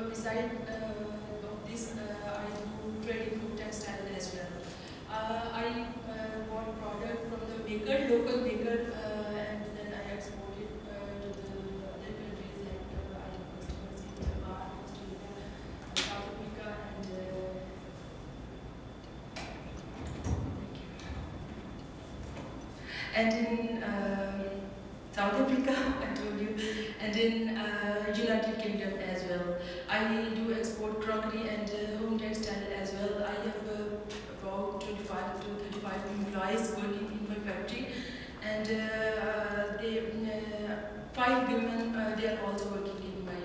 beside of this, I do trading food textile as well. I bought product from the baker, local baker, and then I export it to the other countries like I have customers in Japan, Australia, South Africa, and thank you. And in South Africa, I told you, and in United Kingdom as well. I do export crockery and home textile as well. I have about 25 to 35 employees working in my factory, and five women, they are also working in my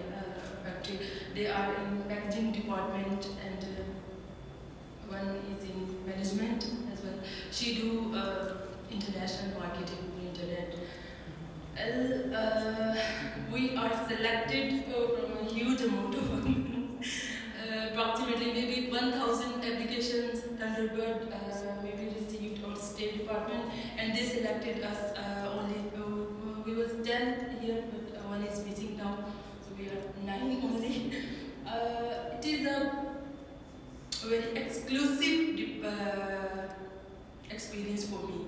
factory. They are in packaging department, and one is in management as well. She do international marketing on internet. We are selected from a huge amount of approximately maybe 1,000 applications Thunderbird maybe received on State Department, and they selected us only. We was 10 here, but one is missing now, so we are 9 only. It is a very exclusive experience for me.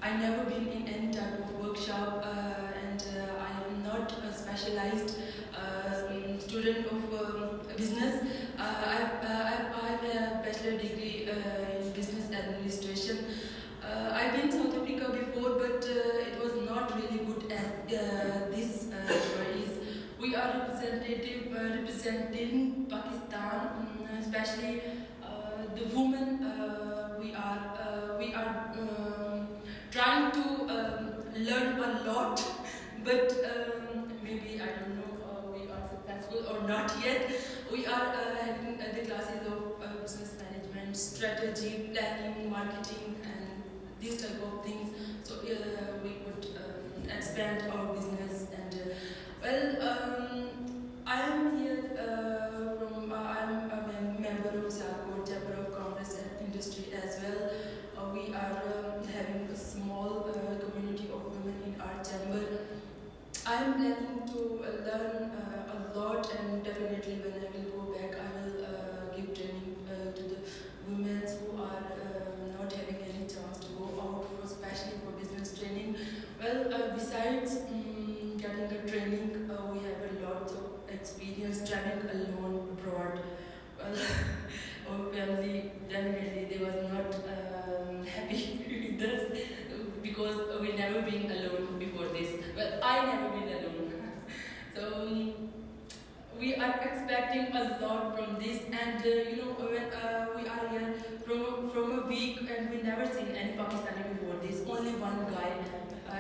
I never been in any type of workshop, and I am not a specialized student of business. I have a bachelor degree in business administration. I've been in South Africa before, but it was not really good as this is. We are representing Pakistan, especially the women. We are trying to learn a lot, but maybe I don't know we are successful or not yet. We are having the classes of business management, strategy, planning, marketing, and these type of things. So we could expand our business. And I am here I'm a member of Sialkot Chamber of Commerce and Industry as well. We are having a small community of women in our chamber. I am planning to learn a lot, and definitely when I will go back, I will give training to the women who are not having any chance to go out, especially for business training. Besides getting the training, we have a lot of experience traveling alone abroad. Our family definitely they was not happy with us because we never been alone before this. Well, I never been alone. So we are expecting a lot from this, and when we are here from a week, and we never seen any Pakistani before this. Only one guy,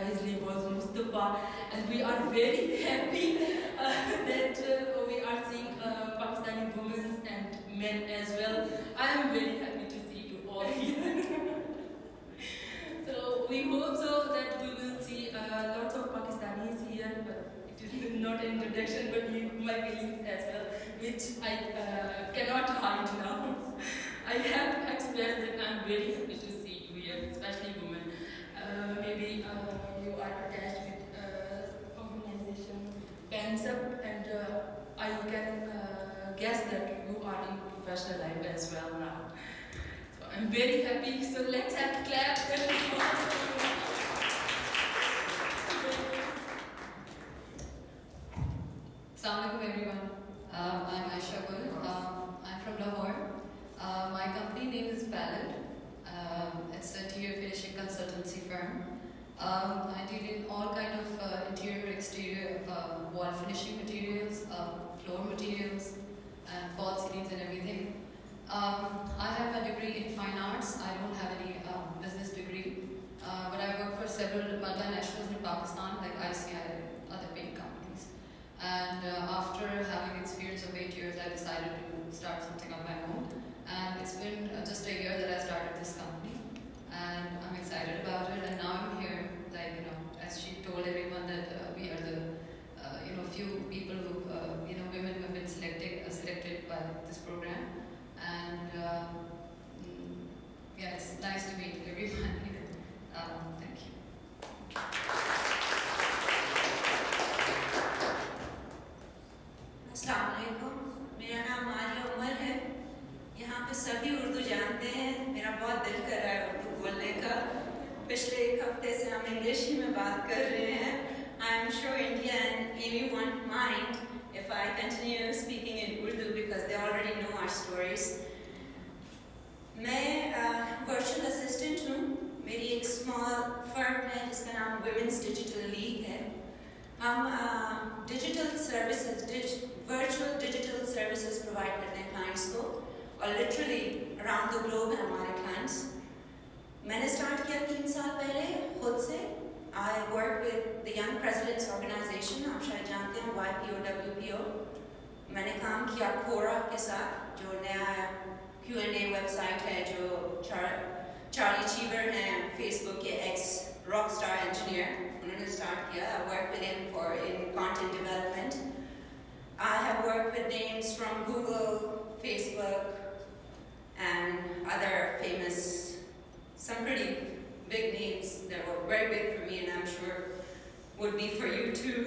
his name was Mustafa, and we are very happy that we are seeing Pakistani women and men as well. I am very happy to see you all here. So we hope so that we will see lots of Pakistanis here, but it is not an introduction, but my feelings as well, which I cannot hide now. I have to express that I'm very happy to see you here, especially women. Maybe you are attached with organization Pants Up, and I can guess that you are in professional life as well now. So I'm very happy. So let's have a clap. Assalamualaikum everyone. I'm Aisha Gul. I'm from Lahore. My company name is Ballad. It's a interior finishing consultancy firm. I deal in all kind of interior, exterior, wall finishing materials, floor materials, and fall ceilings and everything. I have a degree in fine arts. I don't have any business degree, but I work for several multinationals in Pakistan like ICI and other paint companies. And after having experience of 8 years, I decided to start something on my own. And it's been just a year that I started this company, and I'm excited about it. And now I'm here, as she told everyone that we are the few people who women who have been selected by this program. And yeah, it's nice to meet everyone here. Thank you. السلام علیکم، میرا نام عالیہ عمر ہے. یہاں پہ سبھی اردو جانتے ہیں. میرا بہت دل کر رہا ہے اردو بولنے کا. پچھلے ایک ہفتے سے ہم انگلش ہی میں بات کر رہے ہیں. I am sure India and Amy won't mind if I continue speaking in Urdu because they already know our stories. میں ورچوئل اسسٹنٹ ہوں. میری ایک اسمال فرم ہے جس کا نام ویمنس ڈیجیٹل لیگ ہے. ہم digital services virtual digital services provide کرتے ہیں کلائنٹس کو, اور لٹرلی اراؤنڈ دا گلوب ہیں ہمارے کلائنٹس. میں نے اسٹارٹ کیا 3 سال پہلے خود سے. I work with the Young Presidents Organization, آپ شاید جانتے ہیں, YPO. میں نے کام کیا کورا کے ساتھ, جو نیا Q&A ویب سائٹ ہے, جو چارلی چیور ہیں فیس بک کے ایکس راک اسٹار انجینئر, انہوں نے اسٹارٹ کیا. I worked with him in content development. I have worked with names from Google, Facebook, and other famous, some pretty big names that were very big for me and I'm sure would be for you too.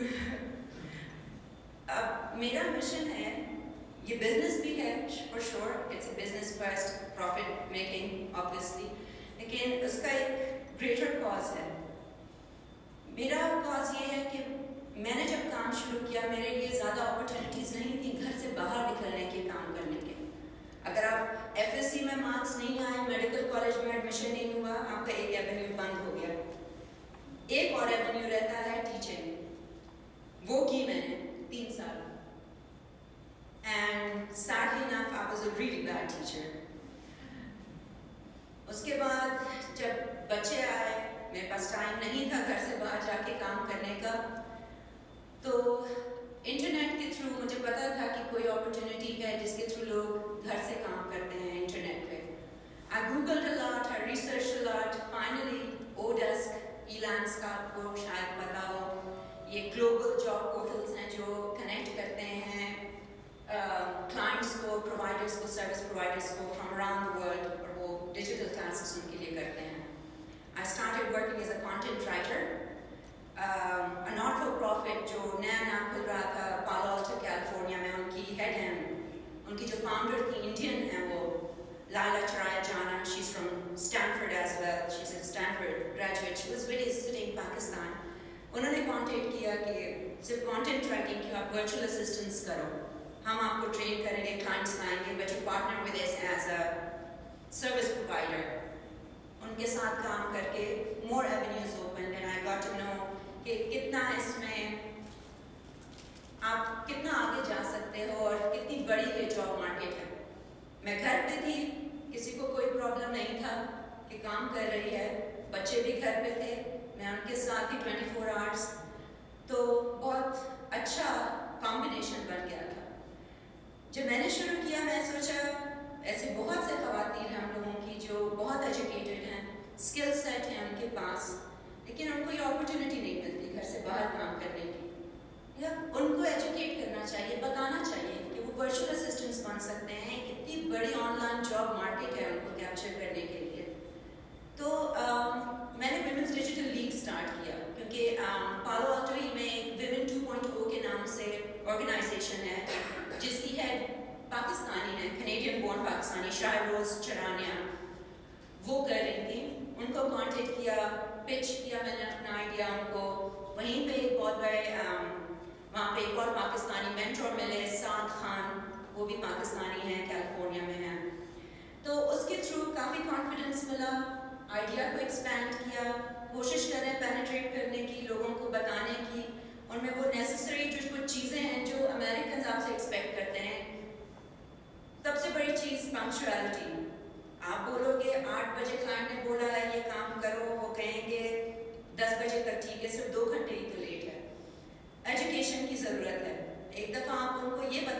میرا mission ہے, یہ business بھی ہے for sure, it's a business first, profit making obviously, لیکن اس کا ایک greater cause ہے. میرا کاز یہ ہے کہ میں نے جب کام شروع کیا میرے لیے زیادہ اپرچونیٹیز نہیں تھیں گھر سے باہر نکلنے کے, کام کرنے کے. اگر آپ FSC میں مارکس نہیں آئے, میڈیکل کالج میں ایڈمیشن نہیں ہوا, آپ کا ایک ایونیو بند ہو گیا. ایک اور ایونیو رہتا ہے ٹیچنگ, وہ کی میں نے 3 سال. And sadly enough I was a really bad teacher. اس کے بعد جب بچے آئے, میرے پاس ٹائم نہیں تھا گھر سے باہر جا کے کام کرنے کا, تو انٹرنیٹ کے تھرو مجھے پتا تھا کہ کوئی اپرچونیٹی ہے جس کے تھرو لوگ گھر سے کام کرتے ہیں انٹرنیٹ پہ. I googled a lot, I researched a lot. Finally, Odesk, Elance کا آپ کو شاید پتا ہو, یہ گلوبل جاب پورٹلز ہیں جو کنیکٹ کرتے ہیں کلائنٹس کو, پرووائڈرس کو, سروس پرووائڈرس کو فرام اراؤنڈ دا ورلڈ, اور وہ ڈیجیٹل ٹاسکس ان کے لیے کرتے ہیں. I started working as a content writer. A not-for-profit جو نیا کھل رہا تھا پالو الٹو کیلیفورنیا میں, ان کی ہیڈ ہیں, ان کی جو فاؤنڈر تھی انڈین ہیں وہ لائلا چرایا جانا. She's from Stanford as well. She's a Stanford graduate. She was visiting Pakistan. انہوں نے کانٹیکٹ کیا کہ صرف کانٹینٹ رائٹنگ کی آپ ورچوئل اسسٹنس کرو, ہم آپ کو ٹرین کریں گے, کلائنٹس لائیں گے, but you partner with us as a service provider. ان کے ساتھ کام کر کے more avenues open, and I got to know کہ کتنا اس میں آپ کتنا آگے جا سکتے ہو اور کتنی بڑی یہ جاب مارکیٹ ہے. میں گھر پہ تھی, کسی کو کوئی پرابلم نہیں تھا کہ کام کر رہی ہے, بچے بھی گھر پہ تھے, میں ان کے ساتھ ہی 24 آورس, تو بہت اچھا کمبینیشن بن گیا تھا. جب میں نے شروع کیا میں سوچا ایسے بہت سے خواتین ہیں ہم لوگوں کی جو بہت ایجوکیٹڈ ہیں, اسکل سیٹ ہیں ان کے پاس, لیکن ان کو یہ اپرچونیٹی نہیں ملتی گھر سے باہر کام کرنے کی. یا ان کو ایجوکیٹ کرنا چاہیے, بتانا چاہیے کہ وہ ورچوئل اسسٹنٹس بن سکتے ہیں, کتنی بڑی آن لائن جاب مارکیٹ ہے ان کو کیپچر کرنے کے لیے. تو میں نے ویمنس ڈیجیٹل لیگ اسٹارٹ کیا کیونکہ پالو الٹو ہی میں ایک ویمن 2.0 کے نام سے آرگنائزیشن ہے جس کی ہیڈ پاکستانی ہے, کینیڈین بورن پاکستانی, شاہ روز چرانیہ, وہ کر رہی تھی. ان کو کانٹیکٹ کیا, پچ کیا میں نے اپنا آئیڈیا ان کو. وہیں پہ ایک بہت بڑے وہاں پہ ایک اور پاکستانی مینٹور ملے, سعد خان, وہ بھی پاکستانی ہیں, کیلیفورنیا میں ہیں. تو اس کے تھرو کافی کانفیڈنس ملا, آئیڈیا کو ایکسپینڈ کیا, کوشش کریں پینیٹریٹ کرنے کی, لوگوں کو بتانے کی. ان میں وہ نیسسری جو کچھ چیزیں ہیں جو امریکنز آپ سے ایکسپیکٹ کرتے ہیں. سب سے بڑی چیز پنکچویلٹی. آپ بولو گے 8 بجے کلائنٹ نے بولا ہے یہ کام کرو, وہ کہیں گے 10 بجے تک ٹھیک ہے, صرف 2 گھنٹے ہی تو لیٹ ہے. ایجوکیشن کی ضرورت ہے. ایک دفعہ آپ ان کو یہ بتا